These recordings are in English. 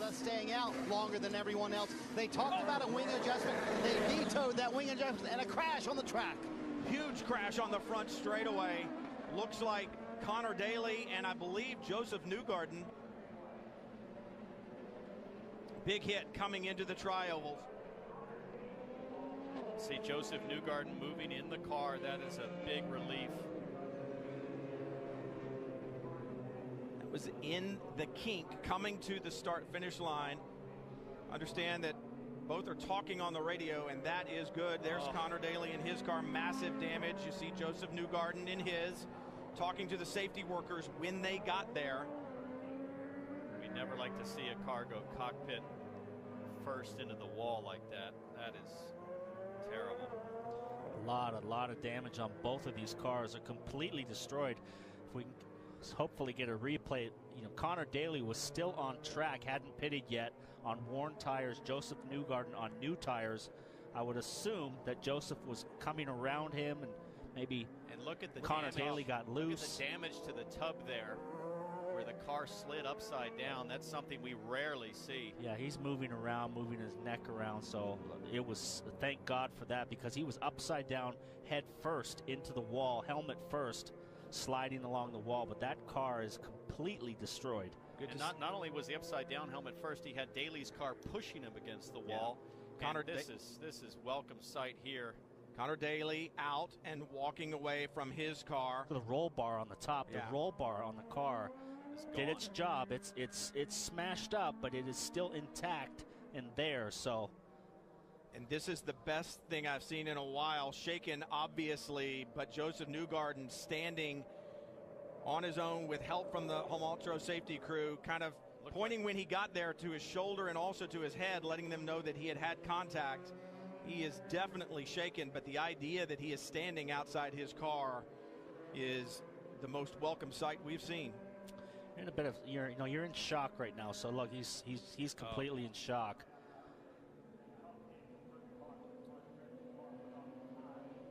us staying out longer than everyone else. They talked about a wing adjustment. They vetoed that wing adjustment and a crash on the track. Huge crash on the front straightaway. Looks like Connor Daly and I believe Joseph Newgarden. Big hit coming into the tri-ovals. See Joseph Newgarden moving in the car. That is a big relief. That was in the kink coming to the start-finish line. Understand that both are talking on the radio, and that is good. There's Connor Daly in his car, massive damage. You see Joseph Newgarden in his, talking to the safety workers when they got there. We never like to see a car go cockpit first into the wall like that. That is terrible. A lot of damage on both of these cars. Are completely destroyed. If we can hopefully get a replay, you know, Connor Daly was still on track, hadn't pitted yet on worn tires. Joseph Newgarden on new tires. I would assume that Joseph was coming around him, and maybe look at the Connor Daly got loose. Look at the damage to the tub there, where the car slid upside down. That's something we rarely see. Yeah, he's moving around, moving his neck around, so it was, thank God for that, because he was upside down, head first into the wall, helmet first, sliding along the wall, but that car is completely destroyed. And not only was he upside down, helmet first, he had Daly's car pushing him against the wall. Connor, this is welcome sight here. Connor Daly out and walking away from his car. The roll bar on the top, the roll bar on the car did its job. It's smashed up, but it is still intact and there. So, and this is the best thing I've seen in a while. Shaken, obviously, but Joseph Newgarden standing on his own with help from the Home Ultra safety crew, kind of pointing when he got there to his shoulder and also to his head, letting them know that he had had contact. He is definitely shaken, but the idea that he is standing outside his car is the most welcome sight we've seen. You're in a bit of, you're in shock right now. So look, he's completely in shock.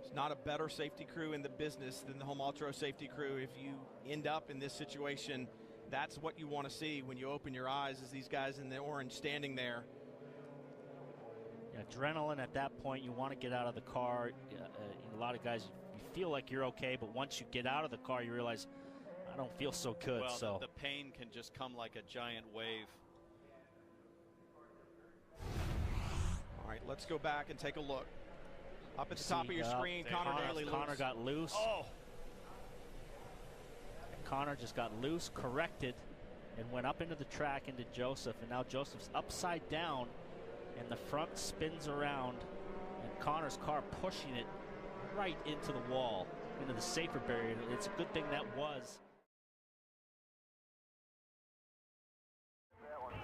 There's not a better safety crew in the business than the Home Ultra safety crew. If you end up in this situation, that's what you want to see when you open your eyes, is these guys in the orange standing there. Adrenaline at that point, you want to get out of the car. A lot of guys, you feel like you're okay, but once you get out of the car, you realize, I don't feel so good. Well, so the pain can just come like a giant wave. All right, let's go back and take a look. Up at the top of your screen, Connor Daly loose. Connor got loose. Connor just got loose, corrected, and went up into the track into Joseph, and now Joseph's upside down, and the front spins around, and Connor's car pushing it right into the wall, into the safer barrier. It's a good thing that was.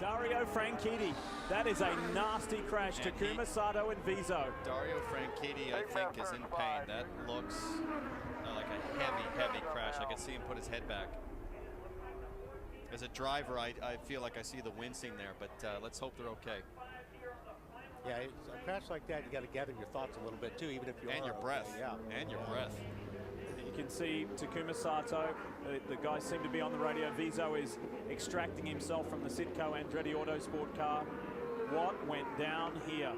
Dario Franchitti, that is a nasty crash. Takuma Sato and Viso. Dario Franchitti, I think, is in pain. That looks like a heavy crash. I can see him put his head back. As a driver, I feel like I see the wincing there, but let's hope they're okay. Yeah, a crash like that, you got to gather your thoughts a little bit too, even if you and your breath. Yeah, and your breath. You can see Takuma Sato, the guys seem to be on the radio. Viso is extracting himself from the Sitco Andretti Autosport car. What went down here?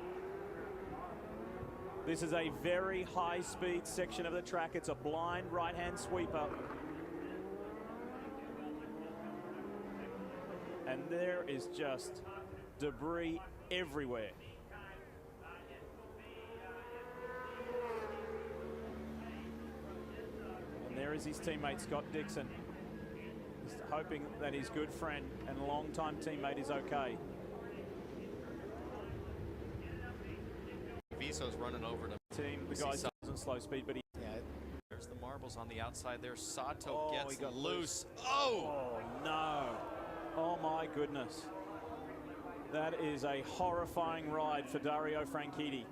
This is a very high-speed section of the track. It's a blind right-hand sweeper. And there is just debris everywhere. And there is his teammate, Scott Dixon. He's hoping that his good friend and longtime teammate is okay. Viso's running over to the guy doesn't slow speed, but he... Yeah. There's the marbles on the outside there. Sato gets loose. Oh, no. Oh, my goodness. That is a horrifying ride for Dario Franchitti.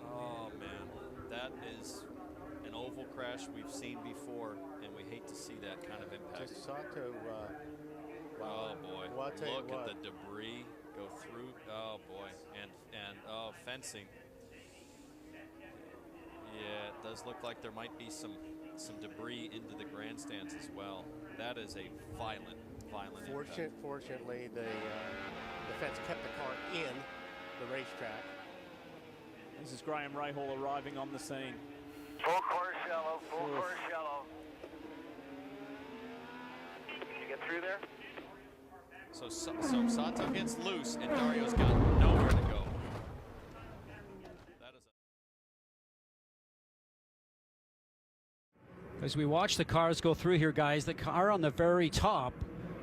Oh, man. That is an oval crash we've seen before, and we hate to see that kind of impact. Just Sato, oh, boy. Well, look at the debris go through. Oh, boy. And fencing. Yeah, it does look like there might be some debris into the grandstands as well. That is a violent impact. Fortunately, the defense kept the car in the racetrack. This is Graham Rahal arriving on the scene. Full course shallow, full course shallow. Did you get through there? So Sato gets loose, and Dario's got nowhere to go. That is As we watch the cars go through here, guys, the car on the very top,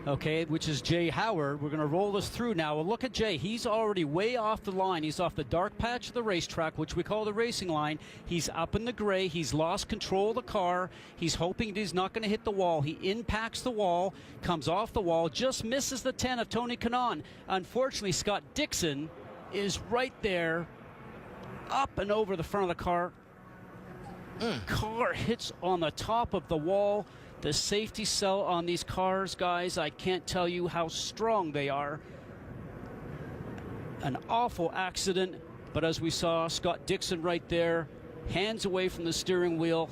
okay, which is Jay Howard. We're going to roll this through now. Well, look at Jay. He's already way off the line. He's off the dark patch of the racetrack, which we call the racing line. He's up in the gray. He's lost control of the car. He's hoping he's not going to hit the wall. He impacts the wall, comes off the wall, just misses the 10 of Tony Kanaan. Unfortunately, Scott Dixon is right there, up and over the front of the car. Car hits on the top of the wall. The safety cell on these cars, guys, I can't tell you how strong they are. An awful accident, but as we saw, Scott Dixon right there, hands away from the steering wheel.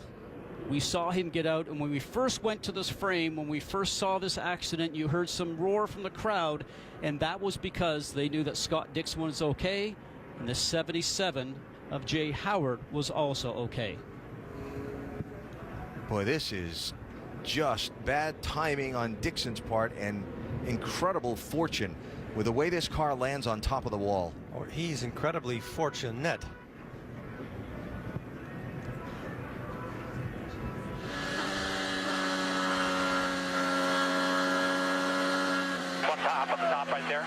We saw him get out, and when we first went to this frame, when we first saw this accident, you heard some roar from the crowd, and that was because they knew that Scott Dixon was okay, and the 77 of Jay Howard was also okay. Boy, this is just bad timing on Dixon's part and incredible fortune with the way this car lands on top of the wall. Or he's incredibly fortunate. On the top right there.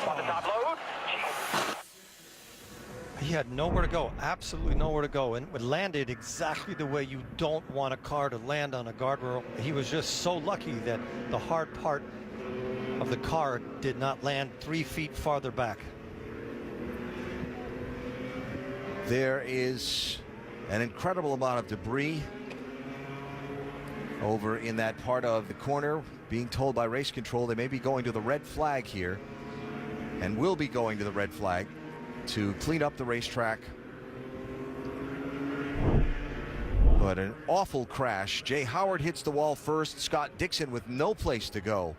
On the top load. He had nowhere to go, absolutely nowhere to go, and it landed exactly the way you don't want a car to land on a guardrail. He was just so lucky that the hard part of the car did not land 3 feet farther back. There is an incredible amount of debris over in that part of the corner. Being told by race control they may be going to the red flag here, and will be going to the red flag to clean up the racetrack. But an awful crash. Jay Howard hits the wall first. Scott Dixon with no place to go.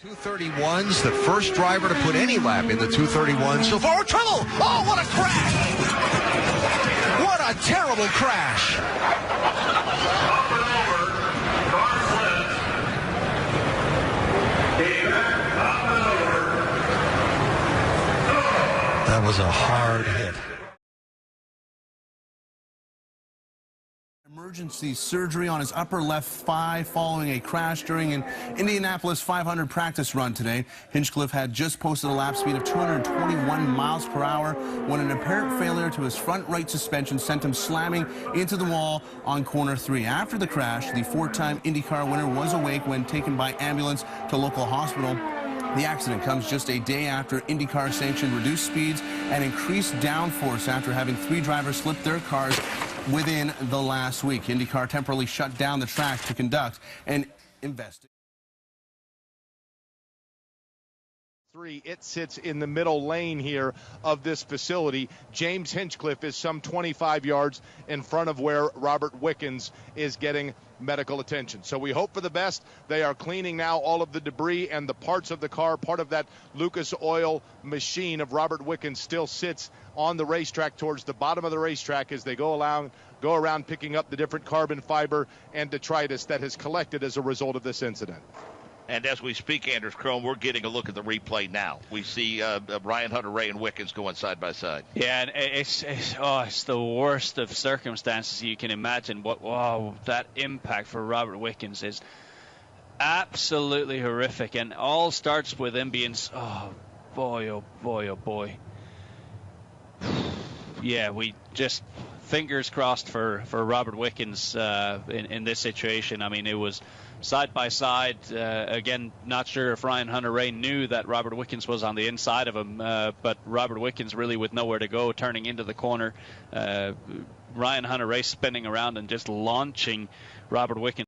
.231's the first driver to put any lap in the 231 so far. Trouble! Oh, what a crash! What a terrible crash! That was a hard hit. Emergency surgery on his upper left thigh following a crash during an Indianapolis 500 practice run today. Hinchcliffe had just posted a lap speed of 221 miles per hour when an apparent failure to his front right suspension sent him slamming into the wall on corner 3. After the crash, the 4-time Indycar winner was awake when taken by ambulance to local hospital. The accident comes just a day after IndyCar sanctioned reduced speeds and increased downforce after having 3 drivers slip their cars within the last week. IndyCar temporarily shut down the track to conduct an investigation. It sits in the middle lane here of this facility. James Hinchcliffe is some 25 yards in front of where Robert Wickens is getting medical attention. So we hope for the best. They are cleaning now all of the debris and the parts of the car. Part of that Lucas Oil machine of Robert Wickens still sits on the racetrack towards the bottom of the racetrack as they go around picking up the different carbon fiber and detritus that has collected as a result of this incident. And as we speak, Anders Chrome, we're getting a look at the replay now. We see Ryan Hunter-Reay and Wickens going side by side. Yeah, and it's the worst of circumstances you can imagine. Wow, that impact for Robert Wickens is absolutely horrific, and all starts with him being, oh boy, oh boy, oh boy. Yeah, we just fingers crossed for Robert Wickens in this situation. I mean, it was side by side. Again, not sure if Ryan Hunter-Reay knew that Robert Wickens was on the inside of him, but Robert Wickens really with nowhere to go, turning into the corner. Ryan Hunter-Reay spinning around and just launching Robert Wickens.